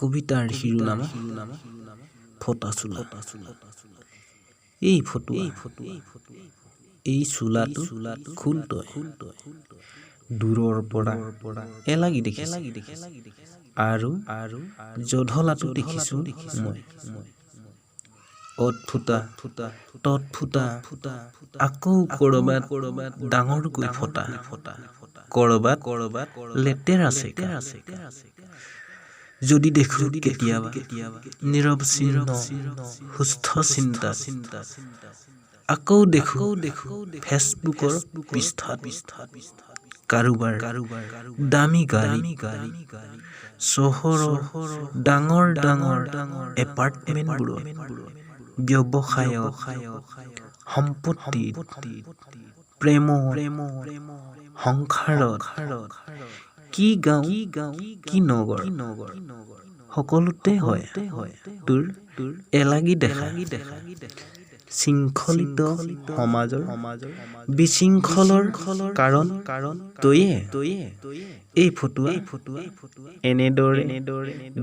কবিতাৰ শিৰোনাম ফটা চোলা। এই ফটোৱা এই চোলাটো খোল তই দূৰৰ পৰা এলাগি দেখিছে আৰু জধলাটো দেখিছো মই অতফুটা তৎফুটা আকৌ কৰবাত ডাঙৰকৈ ফটা কৰবাত লেতেৰা চেকা যদি দেখো কেতিয়াবা নীৰৱ চিহ্ন সুস্থ চিন্তা আকৌ দেখো ফেচবুকৰ পৃষ্ঠাত কাৰোবাৰ দামী গাড়ী চহৰৰ ডাঙৰ এপাৰ্টমেণ্টবোৰত ব্যৱসায়ত সম্পত্তিত প্ৰেমত সংসাৰত কি গাঁও কি নগৰ সকলোতে হয় তোৰ এলাগি দেখা শৃংখলিত সমাজৰ বিশৃংখলৰ কাৰণ তয়ে এই ফটোৱা এনেদৰে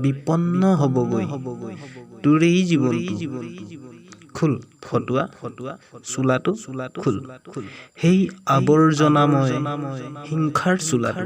বিপন্ন হবগৈ তোৰ এই জীৱনটো খোল ফটোৱা চোলাটো খোল সেই আৱৰ্জনাময় হিংসাৰ চোলাটো